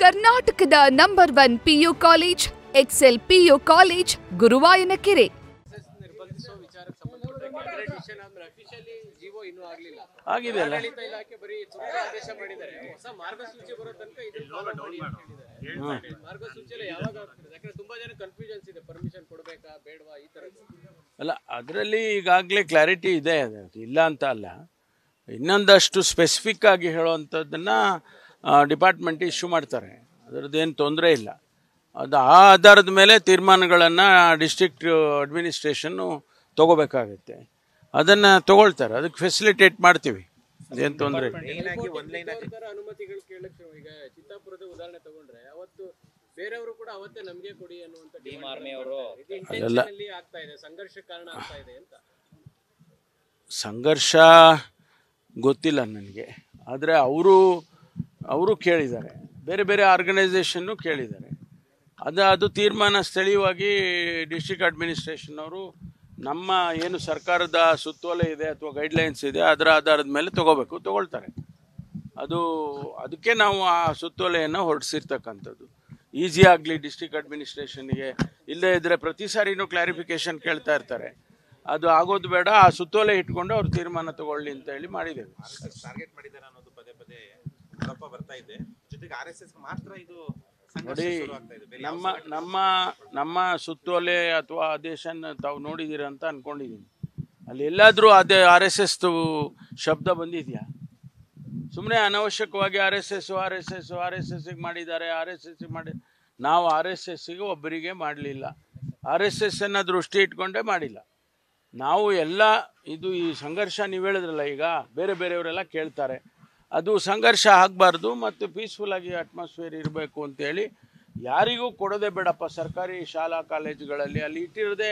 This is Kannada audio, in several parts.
ಕರ್ನಾಟಕದ number 1 PU college Excel PU college Guruvayanakere. ಆಗಿದೆಯಲ್ಲ ಅಲ್ಲ, ಅದರಲ್ಲಿ ಈಗಾಗಲೇ ಕ್ಲಾರಿಟಿ ಇದೆ, ಇಲ್ಲ ಅಂತ ಅಲ್ಲ. ಇನ್ನೊಂದಷ್ಟು ಸ್ಪೆಸಿಫಿಕ್ ಆಗಿ ಹೇಳುವಂಥದ್ದನ್ನು ಡಿಪಾರ್ಟ್ಮೆಂಟ್ ಇಶ್ಯೂ ಮಾಡ್ತಾರೆ, ಅದರದ್ದೇನು ತೊಂದರೆ ಇಲ್ಲ. ಅದು ಆ ಆಧಾರದ ಮೇಲೆ ತೀರ್ಮಾನಗಳನ್ನು ಡಿಸ್ಟ್ರಿಕ್ಟ್ ಅಡ್ಮಿನಿಸ್ಟ್ರೇಷನ್ನು ತಗೋಬೇಕಾಗತ್ತೆ. ಅದನ್ನು ತಗೊಳ್ತಾರೆ, ಅದಕ್ಕೆ ಫೆಸಿಲಿಟೇಟ್ ಮಾಡ್ತೀವಿ, ಅದೇನು ತೊಂದರೆ ಇಲ್ಲ. ಅನುಮತಿಗಳು ಕೇಳಕ್ಕೆ ಈಗ ಚಿತ್ತಾಪುರದ ಉದಾಹರಣೆ ತಗೊಂಡ್ರೆ ಅವತ್ತು ಬೇರೆಯವರು ಕೂಡ ಅವತ್ತೇ ನಮಗೆ ಕೊಡಿ ಅನ್ನುವಂತ ಆಗ್ತಾ ಇದೆ, ಸಂಘರ್ಷ ಕಾರಣ ಆಗ್ತಾ ಇದೆ ಅಂತ. ಸಂಘರ್ಷ ಗೊತ್ತಿಲ್ಲ ನನಗೆ, ಆದರೆ ಅವರು ಕೇಳಿದ್ದಾರೆ, ಬೇರೆ ಬೇರೆ ಆರ್ಗನೈಸೇಷನ್ನು ಕೇಳಿದ್ದಾರೆ. ಅದು ತೀರ್ಮಾನ ಸ್ಥಳೀಯವಾಗಿ ಡಿಸ್ಟ್ರಿಕ್ಟ್ ಅಡ್ಮಿನಿಸ್ಟ್ರೇಷನ್ ಅವರು ನಮ್ಮ ಏನು ಸರ್ಕಾರದ ಸುತ್ತೋಲೆ ಇದೆ ಅಥವಾ ಗೈಡ್ಲೈನ್ಸ್ ಇದೆ ಅದರ ಆಧಾರದ ಮೇಲೆ ತಗೊಳ್ತಾರೆ. ಅದಕ್ಕೆ ನಾವು ಆ ಸುತ್ತೋಲೆಯನ್ನು ಹೊರಡಿಸಿರ್ತಕ್ಕಂಥದ್ದು. ಈಸಿ ಆಗಲಿ ಡಿಸ್ಟ್ರಿಕ್ಟ್ ಅಡ್ಮಿನಿಸ್ಟ್ರೇಷನ್ಗೆ, ಇಲ್ಲದೇ ಇದ್ದರೆ ಪ್ರತಿ ಸಾರಿನೂ ಕ್ಲಾರಿಫಿಕೇಶನ್ ಕೇಳ್ತಾ ಇರ್ತಾರೆ. ಅದು ಆಗೋದು ಬೇಡ, ಆ ಸುತ್ತೋಲೆ ಇಟ್ಕೊಂಡು ಅವ್ರು ತೀರ್ಮಾನ ತಗೊಳ್ಳಿ ಅಂತ ಹೇಳಿ ಮಾಡಿದ್ದೇವೆ. ಟಾರ್ಗೆಟ್ ಮಾಡಿದ್ದಾರೆ ಅನ್ನೋದು ಪದೇ ಪದೇ ಸ್ವಲ್ಪ ಬರ್ತಾ ಇದೆ. ಜೊತೆಗೆ RSS ಮಾತ್ರ ಇದು ನೋಡಿ, ನಮ್ಮ ಸುತ್ತೋಲೆ ಅಥವಾ ಆದೇಶನ ತಾವು ನೋಡಿದ್ದೀರ ಅಂತ ಅನ್ಕೊಂಡಿದ್ದೀನಿ. ಅಲ್ಲಿ ಎಲ್ಲಾದರೂ ಅದೇ RSS ಶಬ್ದ ಬಂದಿದೆಯಾ? ಸುಮ್ಮನೆ ಅನಾವಶ್ಯಕವಾಗಿ RSSಗೆ ಮಾಡಿದ್ದಾರೆ, ನಾವು RSSಗೆ ಒಬ್ಬರಿಗೆ ಮಾಡಲಿಲ್ಲ, RSSನ್ನು ದೃಷ್ಟಿ ಇಟ್ಕೊಂಡೇ ಮಾಡಿಲ್ಲ. ನಾವು ಎಲ್ಲ ಈ ಸಂಘರ್ಷ ನೀವು ಹೇಳಿದ್ರಲ್ಲ, ಈಗ ಬೇರೆ ಬೇರೆಯವರೆಲ್ಲ ಕೇಳ್ತಾರೆ, ಅದು ಸಂಘರ್ಷ ಆಗಬಾರ್ದು ಮತ್ತು ಪೀಸ್ಫುಲ್ಲಾಗಿ ಅಟ್ಮಾಸ್ಫಿಯರ್ ಇರಬೇಕು ಅಂತೇಳಿ ಯಾರಿಗೂ ಕೊಡೋದೇ ಬೇಡಪ್ಪ. ಸರ್ಕಾರಿ ಶಾಲಾ ಕಾಲೇಜುಗಳಲ್ಲಿ ಅಲ್ಲಿ ಇಟ್ಟಿರೋದೇ,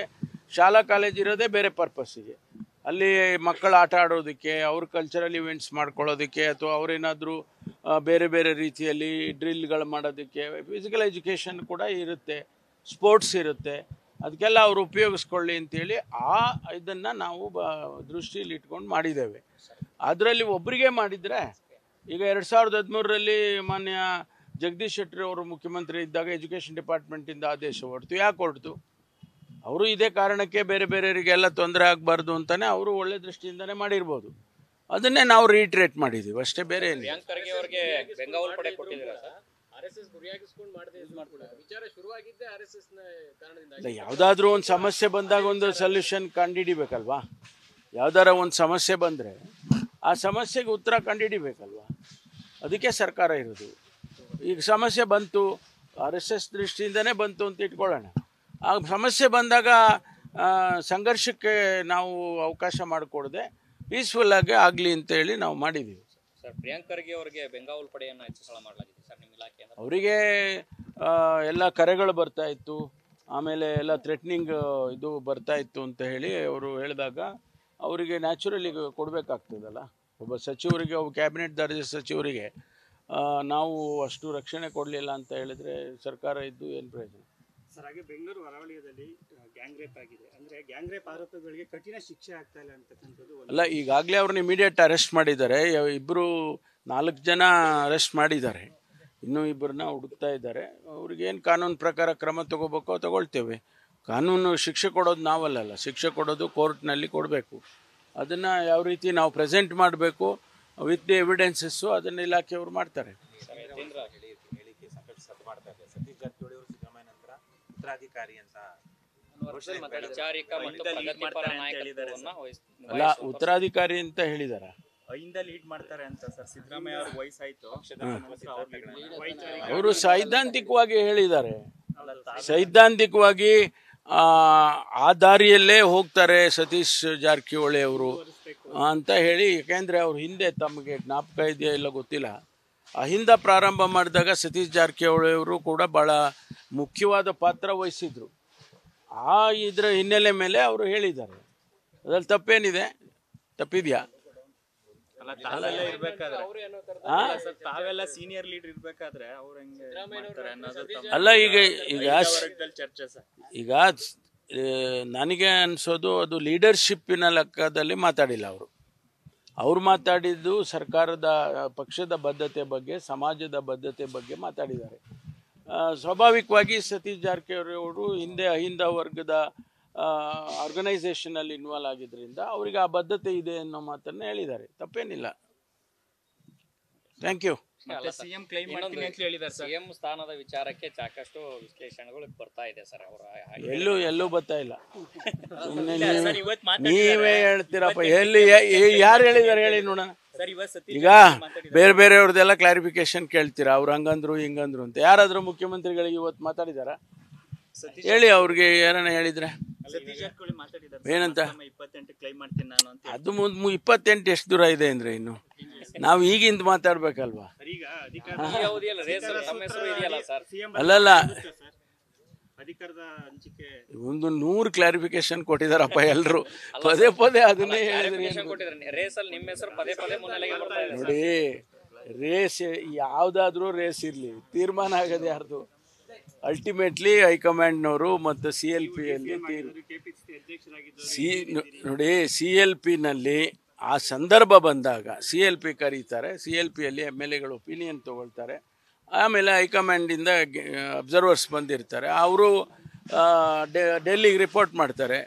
ಶಾಲಾ ಕಾಲೇಜ್ ಇರೋದೇ ಬೇರೆ ಪರ್ಪಸ್ಸಿಗೆ, ಅಲ್ಲಿ ಮಕ್ಕಳು ಆಟ ಆಡೋದಕ್ಕೆ, ಅವ್ರ ಕಲ್ಚರಲ್ ಇವೆಂಟ್ಸ್ ಮಾಡ್ಕೊಳ್ಳೋದಕ್ಕೆ, ಅಥವಾ ಅವರೇನಾದರೂ ಬೇರೆ ಬೇರೆ ರೀತಿಯಲ್ಲಿ ಡ್ರಿಲ್ಗಳು ಮಾಡೋದಕ್ಕೆ, ಫಿಸಿಕಲ್ ಎಜುಕೇಷನ್ ಕೂಡ ಇರುತ್ತೆ, ಸ್ಪೋರ್ಟ್ಸ್ ಇರುತ್ತೆ, ಅದಕ್ಕೆಲ್ಲ ಅವರು ಉಪಯೋಗಿಸ್ಕೊಳ್ಳಿ ಅಂತೇಳಿ ಇದನ್ನು ನಾವು ದೃಷ್ಟಿಯಲ್ಲಿ ಇಟ್ಕೊಂಡು ಮಾಡಿದ್ದೇವೆ. ಅದರಲ್ಲಿ ಒಬ್ಬರಿಗೆ ಮಾಡಿದರೆ, ಈಗ 2013ರಲ್ಲಿ ಮಾನ್ಯ ಜಗದೀಶ್ ಶೆಟ್ಟರ್ ಅವರು ಮುಖ್ಯಮಂತ್ರಿ ಇದ್ದಾಗ ಎಜುಕೇಷನ್ ಡಿಪಾರ್ಟ್ಮೆಂಟಿಂದ ಆದೇಶ ಹೊರತು. ಯಾಕೆ ಹೊರತು? ಅವರು ಇದೇ ಕಾರಣಕ್ಕೆ ಬೇರೆ ಬೇರೆಯವರಿಗೆಲ್ಲ ತೊಂದರೆ ಆಗಬಾರ್ದು ಅಂತಲೇ ಅವರು ಒಳ್ಳೆ ದೃಷ್ಟಿಯಿಂದನೇ ಮಾಡಿರ್ಬೋದು. ಅದನ್ನೇ ನಾವು ರೀಟ್ರೇಟ್ ಮಾಡಿದ್ದೀವಿ ಅಷ್ಟೇ, ಬೇರೆ ಏನು. ಯಾವುದಾದ್ರೂ ಒಂದು ಸಮಸ್ಯೆ ಬಂದಾಗ ಒಂದು ಸೊಲ್ಯೂಷನ್ ಕಂಡುಹಿಡಿಬೇಕಲ್ವಾ? ಯಾವ್ದಾರ ಒಂದು ಸಮಸ್ಯೆ ಬಂದರೆ ಆ ಸಮಸ್ಯೆಗೆ ಉತ್ತರ ಕಂಡುಹಿಡಿಬೇಕಲ್ವಾ? ಅದಕ್ಕೆ ಸರ್ಕಾರ ಇರೋದು. ಈಗ ಸಮಸ್ಯೆ ಬಂತು, RSS ದೃಷ್ಟಿಯಿಂದನೇ ಬಂತು ಅಂತ ಇಟ್ಕೊಳ್ಳೋಣ. ಆ ಸಮಸ್ಯೆ ಬಂದಾಗ ಸಂಘರ್ಷಕ್ಕೆ ನಾವು ಅವಕಾಶ ಮಾಡಿಕೊಡದೆ ಪೀಸ್ಫುಲ್ಲಾಗಿ ಆಗಲಿ ಅಂತೇಳಿ ನಾವು ಮಾಡಿದ್ದೀವಿ. ಸರ್, ಪ್ರಿಯಾಂಕ್ ಖರ್ಗೆ ಅವರಿಗೆ ಬೆಂಗಾವಲು ಪಡೆಯನ್ನು ಹೆಚ್ಚಳ ಮಾಡಲಾಗಿದೆ ಸರ್ ನಿಮ್ಮ ಇಲಾಖೆಯಿಂದ. ಅವರಿಗೆ ಎಲ್ಲ ಕರೆಗಳು ಬರ್ತಾ ಇತ್ತು, ಆಮೇಲೆ ಎಲ್ಲ ಥ್ರೆಟ್ನಿಂಗ್ ಇದು ಬರ್ತಾ ಇತ್ತು ಅಂತ ಹೇಳಿ ಅವರು ಹೇಳಿದಾಗ ಅವರಿಗೆ ನ್ಯಾಚುರಲಿ ಕೊಡಬೇಕಾಗ್ತದಲ್ಲ. ಒಬ್ಬ ಸಚಿವರಿಗೆ, ಒಬ್ಬ ಕ್ಯಾಬಿನೆಟ್ ದರ್ಜೆ ಸಚಿವರಿಗೆ ನಾವು ಅಷ್ಟು ರಕ್ಷಣೆ ಕೊಡಲಿಲ್ಲ ಅಂತ ಹೇಳಿದರೆ ಸರ್ಕಾರ ಇದ್ದು ಏನು ಪ್ರಯೋಜನ? ಸರ್, ಹಾಗೆ ಬೆಂಗಳೂರು ಹೊರವಲಯದಲ್ಲಿ ಗ್ಯಾಂಗ್ ರೇಪ್ ಆಗಿದೆ, ಅಂದರೆ ಗ್ಯಾಂಗ್ ರೇಪ್ ಆರೋಪಿಗಳಿಗೆ ಕಠಿಣ ಶಿಕ್ಷೆ ಆಗ್ತಾ ಇಲ್ಲ ಅಂತಕ್ಕಂಥದ್ದು. ಅಲ್ಲ, ಈಗಾಗಲೇ ಅವ್ರನ್ನ ಇಮಿಡಿಯೇಟ್ ಅರೆಸ್ಟ್ ಮಾಡಿದ್ದಾರೆ. 4 ಜನ ಅರೆಸ್ಟ್ ಮಾಡಿದ್ದಾರೆ, ಇನ್ನೂ 2 ಹುಡುಕ್ತಾ ಇದ್ದಾರೆ. ಅವ್ರಿಗೇನು ಕಾನೂನು ಪ್ರಕಾರ ಕ್ರಮ ತಗೋಬೇಕೋ ತಗೊಳ್ತೇವೆ. ಕಾನೂನು ಶಿಕ್ಷೆ ಕೊಡೋದು ನಾವಲ್ಲ, ಶಿಕ್ಷೆ ಕೊಡೋದು ಕೋರ್ಟ್ನಲ್ಲಿ ಕೊಡಬೇಕು. ಅದನ್ನು ಯಾವ ರೀತಿ ನಾವು ಪ್ರೆಸೆಂಟ್ ಮಾಡಬೇಕು ವಿತ್ ದಿ ಎವಿಡೆನ್ಸಸ್ಸು, ಅದನ್ನು ಇಲಾಖೆಯವರು ಮಾಡ್ತಾರೆ. ಸತೀಶ್ ಜಾರಕಿಹೊಳಿ ಅವರು ಸಿದ್ದರಾಮಯ್ಯ ನಂತರ ಉತ್ತರಾಧಿಕಾರಿ ಅಂತ ಅಲ್ಲ, ಉತ್ತರಾಧಿಕಾರಿ ಅಂತ ಹೇಳಿದಾರ, ಲೀಡ್ ಮಾಡ್ತಾರೆ ಅಂತ ಸರ್. ಸಿದ್ದರಾಮಯ್ಯ ಅವ್ರ ವಯಸ್ಸಾಯ್ತು, ಅವರು ಸೈದ್ಧಾಂತಿಕವಾಗಿ ಹೇಳಿದ್ದಾರೆ. ಸೈದ್ಧಾಂತಿಕವಾಗಿ ಆ ದಾರಿಯಲ್ಲೇ ಹೋಗ್ತಾರೆ ಸತೀಶ್ ಜಾರಕಿಹೊಳಿ ಅವರು ಅಂತ ಹೇಳಿ. ಯಾಕೆಂದರೆ ಅವ್ರ ಹಿಂದೆ ತಮಗೆ ಜ್ಞಾಪಕ ಇದೆಯಾ ಇಲ್ಲ ಗೊತ್ತಿಲ್ಲ, ಹಿಂದೆ ಪ್ರಾರಂಭ ಮಾಡಿದಾಗ ಸತೀಶ್ ಜಾರಕಿಹೊಳಿ ಅವರು ಕೂಡ ಭಾಳ ಮುಖ್ಯವಾದ ಪಾತ್ರ ವಹಿಸಿದ್ರು. ಇದರ ಹಿನ್ನೆಲೆ ಮೇಲೆ ಅವರು ಹೇಳಿದ್ದಾರೆ. ಅದ್ರಲ್ಲಿ ತಪ್ಪೇನಿದೆ? ತಪ್ಪಿದೆಯಾ? ತಾವೆಲ್ಲ ಸೀನಿಯರ್ ಲೀಡರ್ ಇರ್ಬೇಕಾದ್ರೆ ಅವ್ರು ಹೆಂಗೆ ಅಲ್ಲ, ಈಗ ನನಗೆ ಅನ್ಸೋದು ಅದು ಲೀಡರ್ಶಿಪ್ಪಿನ ಲೆಕ್ಕದಲ್ಲಿ ಮಾತಾಡಿಲ್ಲ ಅವರು. ಅವ್ರು ಮಾತಾಡಿದ್ದು ಸರ್ಕಾರದ ಪಕ್ಷದ ಬದ್ಧತೆ ಬಗ್ಗೆ, ಸಮಾಜದ ಬದ್ಧತೆ ಬಗ್ಗೆ ಮಾತಾಡಿದ್ದಾರೆ. ಸ್ವಾಭಾವಿಕವಾಗಿ ಸತೀಶ್ ಜಾರಕಿಹೊಳಿ ಅವರು ಹಿಂದೆ ಅಹಿಂದ ವರ್ಗದ ಆರ್ಗನೈಸೇಷನಲ್ಲಿ ಇನ್ವಾಲ್ವ್ ಆಗಿದ್ದರಿಂದ ಅವರಿಗೆ ಆ ಬದ್ಧತೆ ಇದೆ ಅನ್ನೋ ಮಾತನ್ನು ಹೇಳಿದ್ದಾರೆ. ತಪ್ಪೇನಿಲ್ಲ. Thank you. ಸಿಎಂ ಕ್ಲೈಮ್ ಮಾಡ್ತೀನಿ ಅಂತ ಹೇಳಿದ್ದಾರೆ ಸರ್. ಸಿಎಂ ಸ್ಥಾನದ ವಿಚಾರಕ್ಕೆ ಸಾಕಷ್ಟು ವಿಶ್ಲೇಷಣೆಗಳು ಬರ್ತಾ ಇದೆ ಸರ್. ಅವರ ಎಲ್ಲೂ ಬರ್ತಾ ಇಲ್ಲ. ನೀವೇ ಹೇಳ್ತೀರಪ್ಪ. ಎಲ್ಲಿ ಯಾರು ಹೇಳಿದಾರೆ ಹೇಳಿ ನೋಡೋಣ. ಈಗ ಬೇರೆ ಬೇರೆಯವ್ರದ್ದೆಲ್ಲ ಕ್ಲಾರಿಫಿಕೇಶನ್ ಕೇಳ್ತೀರಾ, ಅವ್ರು ಹಂಗಂದ್ರು ಹಿಂಗಂದ್ರು ಅಂತ. ಯಾರಾದ್ರೂ ಮುಖ್ಯಮಂತ್ರಿಗಳಿಗೆ ಇವತ್ತು ಮಾತಾಡಿದಾರ? ಹೇಳಿ, ಅವ್ರಿಗೆ ಯಾರನ್ನ ಹೇಳಿದ್ರೆ ಏನಂತ? 28 ಕ್ಲೈಮ್ ಮಾಡ್ತೀನಿ ನಾನು ಅಂತ. ಅದು 28 ಎಷ್ಟು ದೂರ ಇದೆ ಅಂದ್ರೆ ಇನ್ನು ನಾವು ಈಗಿಂದ ಮಾತಾಡ್ಬೇಕಲ್ವಾ? ಅಲ್ಲಲ್ಲ, ಒಂದು 100 ಕ್ಲಾರಿಫಿಕೇಶನ್ ಕೊಟ್ಟಿದಾರಪ್ಪ ಎಲ್ರು. ಪದೇ ಅದನ್ನೇ ಹೇಳಿದ್ರಿ. ನೋಡಿ, ರೇಸ್ ಯಾವ್ದಾದ್ರೂ ರೇಸ್ ಇರ್ಲಿ, ತೀರ್ಮಾನ ಆಗದೆ ಯಾರ್ದು? ಅಲ್ಟಿಮೇಟ್ಲಿ ಹೈಕಮಾಂಡ್ನವರು ಮತ್ತು CLP ಅಲ್ಲಿ ನೋಡಿ, CLP ನಲ್ಲಿ ಆ ಸಂದರ್ಭ ಬಂದಾಗ CLP ಕರೀತಾರೆ. CLP ಅಲ್ಲಿ MLAಗಳು ಒಪಿನಿಯನ್ ತಗೊಳ್ತಾರೆ. ಆಮೇಲೆ ಹೈಕಮಾಂಡಿಂದ ಅಬ್ಸರ್ವರ್ಸ್ ಬಂದಿರ್ತಾರೆ. ಅವರು ಡೆಲ್ಲಿಗೆ ರಿಪೋರ್ಟ್ ಮಾಡ್ತಾರೆ,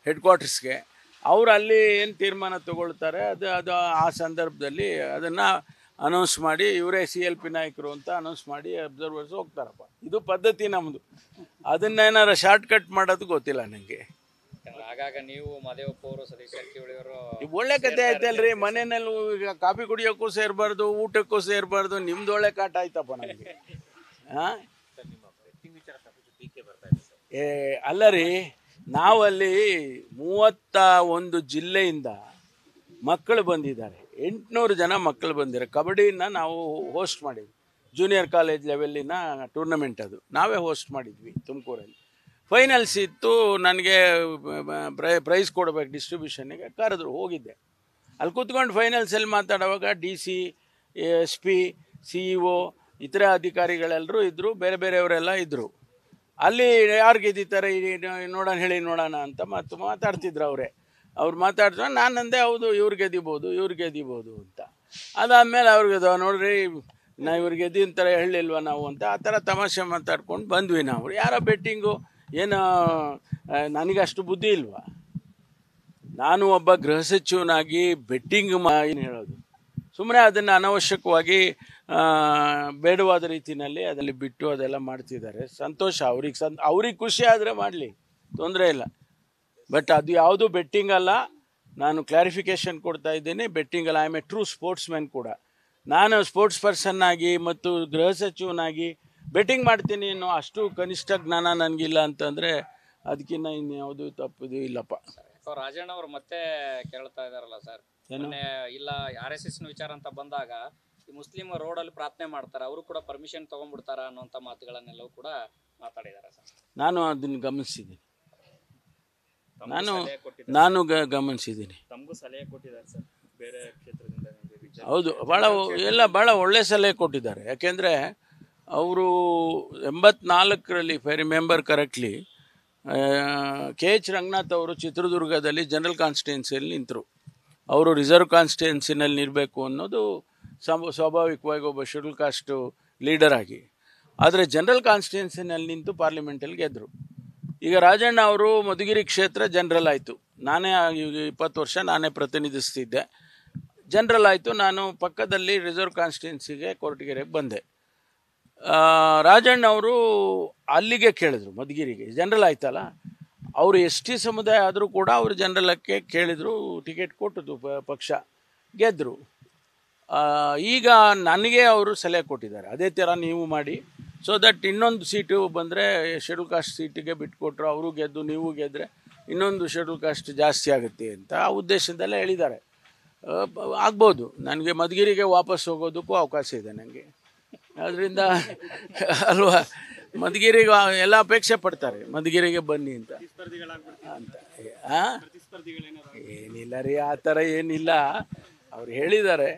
ಹೆಡ್ ಕ್ವಾರ್ಟರ್ಸ್ಗೆ. ಅವರು ಅಲ್ಲಿ ಏನು ತೀರ್ಮಾನ ತಗೊಳ್ತಾರೆ ಅದು ಆ ಸಂದರ್ಭದಲ್ಲಿ ಅದನ್ನು ಅನೌನ್ಸ್ ಮಾಡಿ, ಇವರೇ CLP ನಾಯಕರು ಅಂತ ಅನೌನ್ಸ್ ಮಾಡಿ ಅಬ್ಸರ್ವರ್ಸ್ ಹೋಗ್ತಾರಪ್ಪ. ಇದು ಪದ್ಧತಿ ನಮ್ಮದು. ಅದನ್ನೇನಾರ ಶಾರ್ಟ್ ಕಟ್ ಮಾಡೋದು ಗೊತ್ತಿಲ್ಲ ನನಗೆ. ಆಗಾಗ ನೀವು ಮದೇವಪ್ಪ ಅವರು, ಸತೀಶ್ ಜಾರಕಿಹೊಳಿ ಅವರು ಒಳ್ಳೆ ಕತೆ ಆಯ್ತಲ್ರಿ. ಮನೆಯಲ್ಲಿ ಈಗ ಕಾಫಿ ಕುಡಿಯೋಕ್ಕೂ ಸೇರಬಾರ್ದು, ಊಟಕ್ಕೂ ಸೇರಬಾರ್ದು. ನಿಮ್ದು ಒಳ್ಳೆ ಕಾಟ ಆಯ್ತಪ್ಪ ನನಗೆ. ಅಲ್ಲ ರೀ, ನಾವಲ್ಲಿ 31 ಜಿಲ್ಲೆಯಿಂದ ಮಕ್ಕಳು ಬಂದಿದ್ದಾರೆ. 800 ಜನ ಮಕ್ಕಳು ಬಂದಿದ್ದಾರೆ. ಕಬಡ್ಡಿನ ನಾವು ಹೋಸ್ಟ್ ಮಾಡಿದ್ವಿ. ಜೂನಿಯರ್ ಕಾಲೇಜ್ ಲೆವೆಲ್ಲಿನ ಟೂರ್ನಮೆಂಟ್ ಅದು ನಾವೇ ಹೋಸ್ಟ್ ಮಾಡಿದ್ವಿ ತುಮಕೂರಲ್ಲಿ. ಫೈನಲ್ಸ್ ಇತ್ತು. ನನಗೆ ಪ್ರೈಸ್ ಕೊಡಬೇಕು ಡಿಸ್ಟ್ರಿಬ್ಯೂಷನ್ನಿಗೆ ಕರೆದ್ರು, ಹೋಗಿದ್ದೆ. ಅಲ್ಲಿ ಕೂತ್ಕೊಂಡು ಫೈನಲ್ಸಲ್ಲಿ ಮಾತಾಡುವಾಗ DC, SP, CEO ಇತರ ಅಧಿಕಾರಿಗಳೆಲ್ಲರೂ ಇದ್ದರು, ಬೇರೆ ಬೇರೆಯವರೆಲ್ಲ ಇದ್ದರು. ಅಲ್ಲಿ ಯಾರು ಗೆದ್ದಿದ್ದಾರೆ ನೋಡೋಣ ಅಂತ ಮಾತಾಡ್ತಿದ್ರು ಅವರೇ. ಅವ್ರು ಮಾತಾಡ್ತಾರೆ. ನಾನಂದೆ ಹೌದು, ಇವ್ರು ಗೆದ್ದಿಬೋದು ಅಂತ. ಅದಾದಮೇಲೆ ಅವ್ರಿಗೆ ನೋಡ್ರಿ, ನಾ ಇವ್ರಿಗೆ ಗೆದ್ದಿ ಅಂತಾರೆ ಹೇಳಿಲ್ವ ನಾವು ಅಂತ ಆ ಥರ ತಮಾಷೆ ಮಾತಾಡ್ಕೊಂಡು ಬಂದ್ವಿ ನಾವು. ಯಾರೋ ಬೆಟ್ಟಿಂಗು ಏನು, ನನಗಷ್ಟು ಬುದ್ಧಿ ಇಲ್ವಾ? ನಾನು ಒಬ್ಬ ಗೃಹ ಸಚಿವನಾಗಿ ಬೆಟ್ಟಿಂಗ್ ಏನು ಹೇಳೋದು? ಸುಮ್ಮನೆ ಅದನ್ನು ಅನಾವಶ್ಯಕವಾಗಿ ಬೇಡವಾದ ರೀತಿಯಲ್ಲಿ ಅದರಲ್ಲಿ ಬಿಟ್ಟು ಅದೆಲ್ಲ ಮಾಡ್ತಿದ್ದಾರೆ. ಸಂತೋಷ, ಅವ್ರಿಗೆ ಖುಷಿ ಆದರೆ ಮಾಡಲಿ, ತೊಂದರೆ ಇಲ್ಲ. ಬಟ್ ಅದು ಯಾವುದು ಬೆಟ್ಟಿಂಗ್ ಅಲ್ಲ. ನಾನು ಕ್ಲಾರಿಫಿಕೇಷನ್ ಕೊಡ್ತಾ ಇದ್ದೀನಿ, ಬೆಟ್ಟಿಂಗ್ ಅಲ್ಲ. I am A true sports man ಕೂಡ. ನಾನು ಸ್ಪೋರ್ಟ್ಸ್ ಪರ್ಸನ್ ಆಗಿ ಮತ್ತು ಗೃಹ ಸಚಿವನಾಗಿ ಬೆಟ್ಟಿಂಗ್ ಮಾಡ್ತೀನಿ ಅನ್ನೋ ಅಷ್ಟು ಕನಿಷ್ಠ ಜ್ಞಾನ ನನಗಿಲ್ಲ ಅಂತಂದರೆ ಅದಕ್ಕಿಂತ ಇನ್ಯಾವುದು ತಪ್ಪದು ಇಲ್ಲಪ್ಪ. ರಾಜಣ್ಣ ಅವರು ಮತ್ತೆ ಕೇಳ್ತಾ ಇದಾರಲ್ಲ ಸರ್, ಇಲ್ಲ RSS ವಿಚಾರ ಅಂತ ಬಂದಾಗ ಈ ಮುಸ್ಲಿಂ ರೋಡಲ್ಲಿ ಪ್ರಾರ್ಥನೆ ಮಾಡ್ತಾರೆ, ಅವರು ಕೂಡ ಪರ್ಮಿಷನ್ ತಗೊಂಡ್ಬಿಡ್ತಾರ ಅನ್ನೋಂಥ ಮಾತುಗಳನ್ನೆಲ್ಲವೂ ಕೂಡ ಮಾತಾಡಿದ್ದಾರೆ ಸರ್. ನಾನು ಅದನ್ನು ಗಮನಿಸಿದ್ದೀನಿ. ನಾನು ಗಮನಿಸಿದ್ದೀನಿ. ತಮಗೂ ಸಲಹೆ ಕೊಟ್ಟಿದ್ದಾರೆ ಸರ್ ಬೇರೆ ಕ್ಷೇತ್ರದಿಂದ? ಹೌದು, ಭಾಳ ಒಳ್ಳೆ ಸಲಹೆ ಕೊಟ್ಟಿದ್ದಾರೆ. ಯಾಕೆಂದರೆ ಅವರು 84ರಲ್ಲಿ, if I remember correctly, KH Ranganath ಅವರು ಚಿತ್ರದುರ್ಗದಲ್ಲಿ ಜನರಲ್ ಕಾನ್ಸ್ಟಿಟ್ಯೂನ್ಸಿಯಲ್ಲಿ ನಿಂತರು. ಅವರು ರಿಸರ್ವ್ ಕಾನ್ಸ್ಟಿಟ್ಯೂನ್ಸಿನಲ್ಲಿ ನಿಲ್ಲಬೇಕು ಅನ್ನೋದು ಸ್ವಾಭಾವಿಕವಾಗಿ ಒಬ್ಬ ಶೆಡ್ಯೂಲ್ ಕಾಸ್ಟು ಲೀಡರ್ ಆಗಿ. ಆದರೆ ಜನರಲ್ ಕಾನ್ಸ್ಟಿಟ್ಯೂನ್ಸಿನಲ್ಲಿ ನಿಂತು ಪಾರ್ಲಿಮೆಂಟಲ್ಲಿ ಗೆದ್ದರು. ಈಗ ರಾಜಣ್ಣ ಅವರು ಮಧುಗಿರಿ ಕ್ಷೇತ್ರ ಜನರಲ್ ಆಯಿತು. ನಾನೇ 20 ವರ್ಷ ನಾನೇ ಪ್ರತಿನಿಧಿಸ್ತಿದ್ದೆ. ಜನರಲ್ ಆಯಿತು. ನಾನು ಪಕ್ಕದಲ್ಲಿ ರಿಸರ್ವ್ ಕಾನ್ಸ್ಟಿಟ್ಯೂನ್ಸಿಗೆ ಕೊರಟಗೆರೆಗೆ ಬಂದೆ. ರಾಜಣ್ಣ ಅವರು ಅಲ್ಲಿಗೆ ಕೇಳಿದ್ರು, ಮಧುಗಿರಿಗೆ ಜನರಲ್ ಆಯ್ತಲ್ಲ. ಅವರು ST ಸಮುದಾಯ ಆದರೂ ಕೂಡ ಅವರು ಜನರಲಕ್ಕೆ ಕೇಳಿದರು, ಟಿಕೆಟ್ ಕೊಟ್ಟದ್ದು ಪಕ್ಷ, ಗೆದ್ದರು. ಈಗ ನನಗೆ ಅವರು ಸಲಹೆ ಕೊಟ್ಟಿದ್ದಾರೆ, ಅದೇ ಥರ ನೀವು ಮಾಡಿ, ಸೊ ದಟ್ ಇನ್ನೊಂದು ಸೀಟು ಬಂದರೆ ಶೆಡ್ಯೂಲ್ ಕಾಸ್ಟ್ ಸೀಟಿಗೆ ಬಿಟ್ಕೊಟ್ರು, ಅವರು ಗೆದ್ದು ನೀವು ಗೆದ್ದರೆ ಇನ್ನೊಂದು ಶೆಡ್ಯೂಲ್ ಕಾಸ್ಟ್ ಜಾಸ್ತಿ ಆಗುತ್ತೆ ಅಂತ ಆ ಉದ್ದೇಶದಲ್ಲೇ ಹೇಳಿದ್ದಾರೆ. ಆಗ್ಬೋದು. ನನಗೆ ಮಧುಗಿರಿಗೆ ವಾಪಸ್ ಹೋಗೋದಕ್ಕೂ ಅವಕಾಶ ಇದೆ ನನಗೆ. ಅದರಿಂದ ಅಲ್ವಾ, ಮಧುಗಿರಿಗೆ ಎಲ್ಲ ಅಪೇಕ್ಷೆ ಪಡ್ತಾರೆ, ಮಧುಗಿರಿಗೆ ಬನ್ನಿ ಅಂತ. ಏನಿಲ್ಲ ರೀ, ಆ ಥರ ಏನಿಲ್ಲ. ಅವ್ರು ಹೇಳಿದ್ದಾರೆ,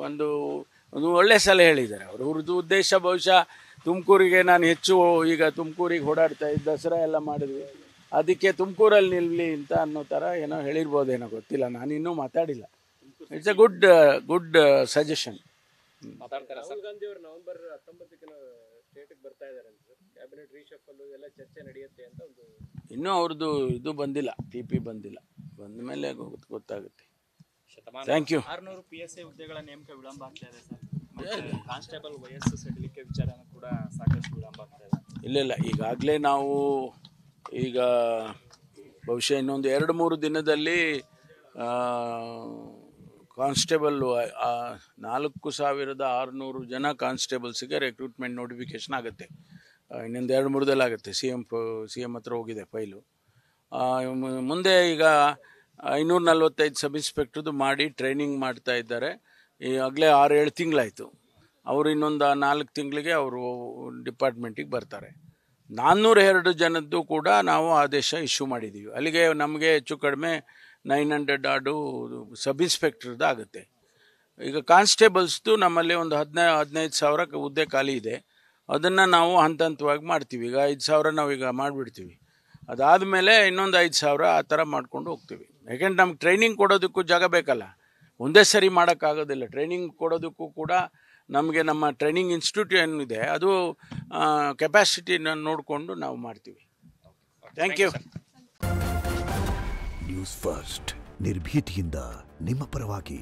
ಒಂದು ಒಳ್ಳೆ ಸಲಹೆ ಹೇಳಿದ್ದಾರೆ. ಅವ್ರದ್ದು ಉದ್ದೇಶ ಬಹುಶಃ ತುಮಕೂರಿಗೆ ನಾನು ಹೆಚ್ಚು ಈಗ ತುಮಕೂರಿಗೆ ಓಡಾಡ್ತಾ ಇದ್ದ, ದಸರಾ ಎಲ್ಲ ಮಾಡಿದ್ವಿ, ಅದಕ್ಕೆ ತುಮಕೂರಲ್ಲಿ ನಿಲ್ಲಿ ಅಂತ ಅನ್ನೋ ಥರ ಏನೋ ಹೇಳಿರ್ಬೋದೇನೋ ಗೊತ್ತಿಲ್ಲ, ನಾನಿನ್ನೂ ಮಾತಾಡಿಲ್ಲ. It's A good suggestion. Rahul Gandhi ಅವರು ನವೆಂಬರ್ 19ಕ್ಕೆ ಸ್ಟೇಟ್ಗೆ ಬರ್ತಾ ಇದ್ದಾರೆ ಅಂತ ಸರ್. ಕ್ಯಾಬಿನೆಟ್ ರೀಶಫಲ್ ಎಲ್ಲ ಚರ್ಚೆ ನಡೆಯುತ್ತೆ ಅಂತ ಒಂದು ಇನ್ನೂ ಅವ್ರದ್ದು ಇದು ಬಂದಿಲ್ಲ, TP ಬಂದಿಲ್ಲ. ಬಂದ ಮೇಲೆ ಗೊತ್ತಾಗುತ್ತೆ. Thank you. 600 PSI ಹುದ್ದೆಗಳ ನೇಮಕ ವಿಳಂಬ ಆಗ್ತಾ ಇದೆ ಸರ್. ಮತ್ತೆ ಕಾನ್ಸ್ಟೇಬಲ್ ವಯಸ್ಸು ಸಡಿಲಿಕೆ ವಿಚಾರನ ಕೂಡ ಸಾಕಷ್ಟು ವಿಳಂಬ ಆಗ್ತಾ ಇದೆ. ಇಲ್ಲ, ಈಗಾಗಲೇ ನಾವು ಈಗ ಬಹುಶಃ ಇನ್ನೊಂದು 2-3 ದಿನದಲ್ಲಿ ಕಾನ್ಸ್ಟೇಬಲ್ 4,600 ಜನ ಕಾನ್ಸ್ಟೇಬಲ್ಸಿಗೆ ರಿಕ್ರೂಟ್ಮೆಂಟ್ ನೋಟಿಫಿಕೇಶನ್ ಆಗುತ್ತೆ. ಇನ್ನೊಂದು 2-3 ಆಗುತ್ತೆ. ಸಿ ಎಮ್ ಹತ್ರ ಹೋಗಿದೆ ಫೈಲು. ಮುಂದೆ ಈಗ 545 ಸಬ್ ಇನ್ಸ್ಪೆಕ್ಟ್ರದ್ದು ಮಾಡಿ ಟ್ರೈನಿಂಗ್ ಮಾಡ್ತಾ ಇದ್ದಾರೆ. ಈಗಾಗಲೇ 6-7 ತಿಂಗಳಾಯಿತು. ಅವರು ಇನ್ನೊಂದು 4 ತಿಂಗಳಿಗೆ ಅವರು ಡಿಪಾರ್ಟ್ಮೆಂಟಿಗೆ ಬರ್ತಾರೆ. 402 ಜನದ್ದು ಕೂಡ ನಾವು ಆದೇಶ ಇಶ್ಯೂ ಮಾಡಿದ್ದೀವಿ. ಅಲ್ಲಿಗೆ ನಮಗೆ ಹೆಚ್ಚು ಕಡಿಮೆ 900 ಆಡು ಸಬ್ ಇನ್ಸ್ಪೆಕ್ಟ್ರದ್ದು ಆಗುತ್ತೆ. ಈಗ ಕಾನ್ಸ್ಟೇಬಲ್ಸ್ದು ನಮ್ಮಲ್ಲಿ ಒಂದು 15,000 ಹುದ್ದೆ ಖಾಲಿ ಇದೆ. ಅದನ್ನು ನಾವು ಹಂತವಾಗಿ ಮಾಡ್ತೀವಿ. ಈಗ 5,000 ನಾವೀಗ ಮಾಡಿಬಿಡ್ತೀವಿ. ಅದಾದಮೇಲೆ ಇನ್ನೊಂದು 5,000 ಆ ಥರ ಮಾಡ್ಕೊಂಡು ಹೋಗ್ತೀವಿ. ಯಾಕೆಂದ್ರೆ ನಮ್ಗೆ ಟ್ರೈನಿಂಗ್ ಕೊಡೋದಕ್ಕೂ ಜಾಗ ಬೇಕಲ್ಲ, ಒಂದೇ ಸರಿ ಮಾಡೋಕ್ಕಾಗೋದಿಲ್ಲ. ಟ್ರೈನಿಂಗ್ ಕೊಡೋದಕ್ಕೂ ಕೂಡ ನಮಗೆ ನಮ್ಮ ಟ್ರೈನಿಂಗ್ ಇನ್ಸ್ಟಿಟ್ಯೂಟ್ ಏನಿದೆ ಅದು ಕೆಪಾಸಿಟಿನ ನೋಡಿಕೊಂಡು ನಾವು ಮಾಡ್ತೀವಿ. Thank you. ನ್ಯೂಸ್ ಫಸ್ಟ್ ನಿರ್ಭೀತಿಯಿಂದ ನಿಮ್ಮ ಪರವಾಗಿ.